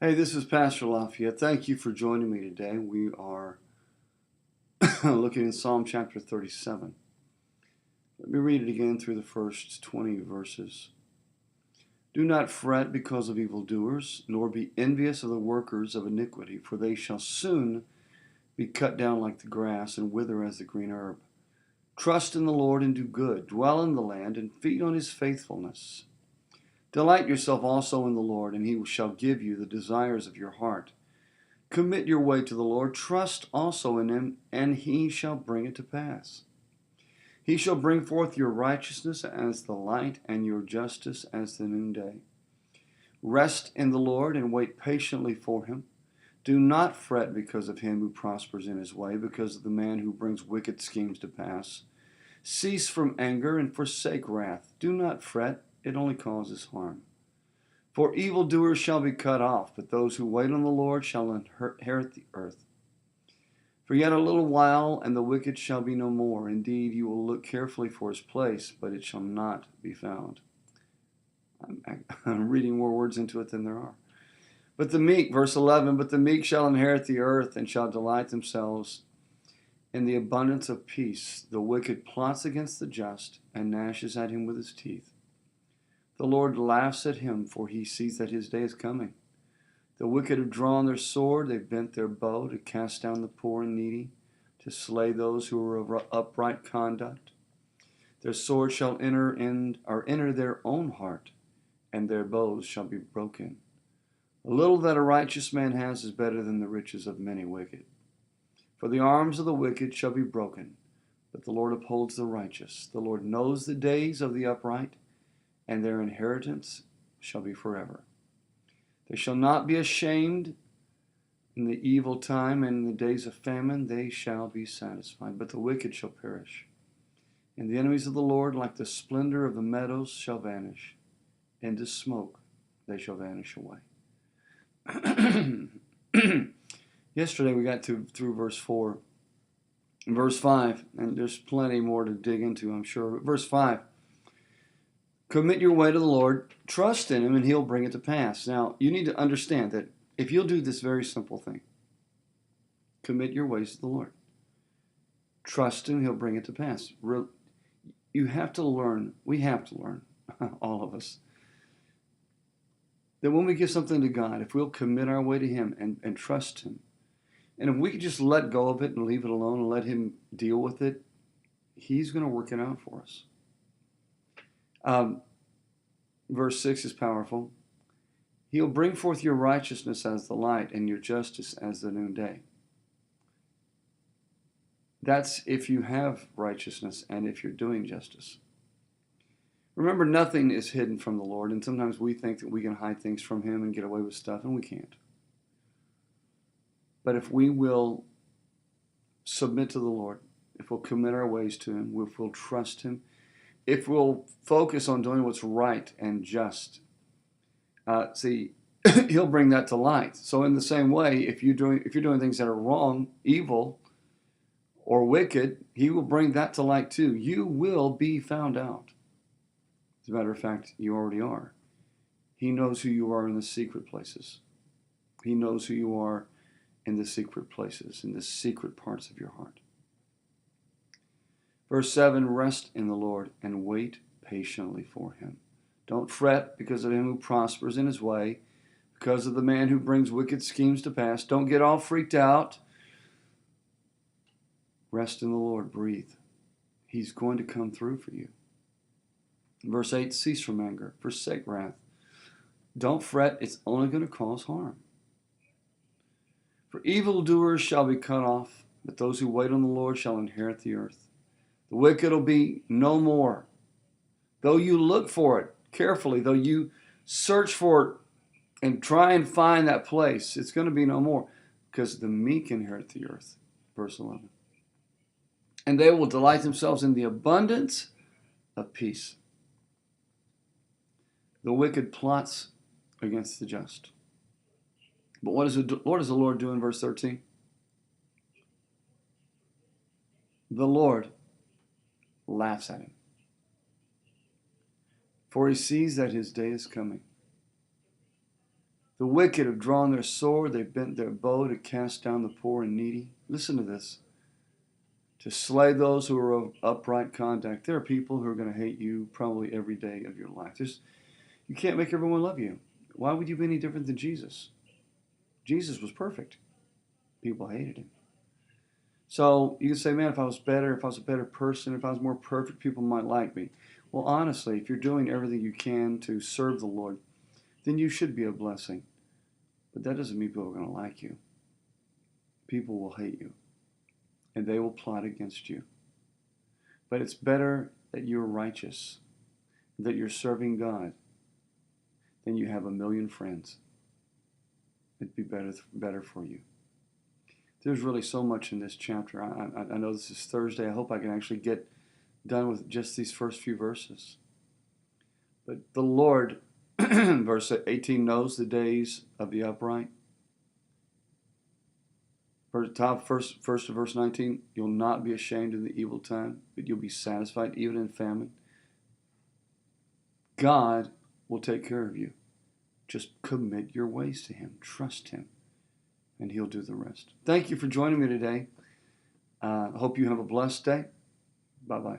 Hey, this is Pastor Laf. Thank you for joining me today. We are looking in Psalm chapter 37. Let me read it again through the first 20 verses. Do not fret because of evildoers, nor be envious of the workers of iniquity, for they shall soon be cut down like the grass and wither as the green herb. Trust in the Lord and do good. Dwell in the land and feed on his faithfulness. Delight yourself also in the Lord, and he shall give you the desires of your heart. Commit your way to the Lord. Trust also in him, and he shall bring it to pass. He shall bring forth your righteousness as the light, and your justice as the noonday. Rest in the Lord and wait patiently for him. Do not fret because of him who prospers in his way, because of the man who brings wicked schemes to pass. Cease from anger and forsake wrath. Do not fret, it only causes harm. For evildoers shall be cut off, but those who wait on the Lord shall inherit the earth. For yet a little while, and the wicked shall be no more. Indeed, you will look carefully for his place, but it shall not be found. I'm reading more words into it than there are. But the meek, verse 11, but the meek shall inherit the earth and shall delight themselves in the abundance of peace. The wicked plots against the just and gnashes at him with his teeth. The Lord laughs at him, for he sees that his day is coming. The wicked have drawn their sword, they've bent their bow to cast down the poor and needy, to slay those who are of upright conduct. Their sword shall enter their own heart, and their bows shall be broken. A little that a righteous man has is better than the riches of many wicked. For the arms of the wicked shall be broken, but the Lord upholds the righteous. The Lord knows the days of the upright, and their inheritance shall be forever. They shall not be ashamed in the evil time, and in the days of famine they shall be satisfied. But the wicked shall perish, and the enemies of the Lord, like the splendor of the meadows, shall vanish. Into smoke they shall vanish away. Yesterday we got through verse 4. Verse 5, and there's plenty more to dig into, I'm sure. But verse 5. Commit your way to the Lord, trust in him, and he'll bring it to pass. Now, you need to understand that if you'll do this very simple thing, commit your ways to the Lord. Trust him, he'll bring it to pass. You have to learn, we have to learn, all of us, that when we give something to God, if we'll commit our way to him and trust him, and if we could just let go of it and leave it alone and let him deal with it, he's going to work it out for us. Verse 6 is powerful. He'll bring forth your righteousness as the light and your justice as the noonday. That's if you have righteousness and if you're doing justice. Remember, nothing is hidden from the Lord, and sometimes we think that we can hide things from him and get away with stuff, and we can't. But if we will submit to the Lord, if we'll commit our ways to him, if we'll trust him, if we'll focus on doing what's right and just, he'll bring that to light. So in the same way, if you're doing things that are wrong, evil, or wicked, he will bring that to light too. You will be found out. As a matter of fact, you already are. He knows who you are in the secret places. He knows who you are in the secret places, in the secret parts of your heart. Verse 7, rest in the Lord and wait patiently for him. Don't fret because of him who prospers in his way, because of the man who brings wicked schemes to pass. Don't get all freaked out. Rest in the Lord, breathe. He's going to come through for you. Verse 8, cease from anger, forsake wrath. Don't fret, it's only going to cause harm. For evildoers shall be cut off, but those who wait on the Lord shall inherit the earth. The wicked will be no more. Though you look for it carefully, though you search for it and try and find that place, it's going to be no more, because the meek inherit the earth. Verse 11. And they will delight themselves in the abundance of peace. The wicked plots against the just. But what does the Lord do in verse 13? The Lord laughs at him, for he sees that his day is coming. The wicked have drawn their sword, they've bent their bow to cast down the poor and needy. Listen to this. To slay those who are of upright conduct. There are people who are going to hate you probably every day of your life. You can't make everyone love you. Why would you be any different than Jesus? Jesus was perfect. People hated him. So you can say, man, if I was better, if I was a better person, if I was more perfect, people might like me. Well, honestly, if you're doing everything you can to serve the Lord, then you should be a blessing. But that doesn't mean people are going to like you. People will hate you, and they will plot against you. But it's better that you're righteous, that you're serving God, than you have a million friends. It'd be better for you. There's really so much in this chapter. I know this is Thursday. I hope I can actually get done with just these first few verses. But the Lord, verse 18, knows the days of the upright. First of verse 19, you'll not be ashamed in the evil time, but you'll be satisfied even in famine. God will take care of you. Just commit your ways to him. Trust him, and he'll do the rest. Thank you for joining me today. I hope you have a blessed day. Bye-bye.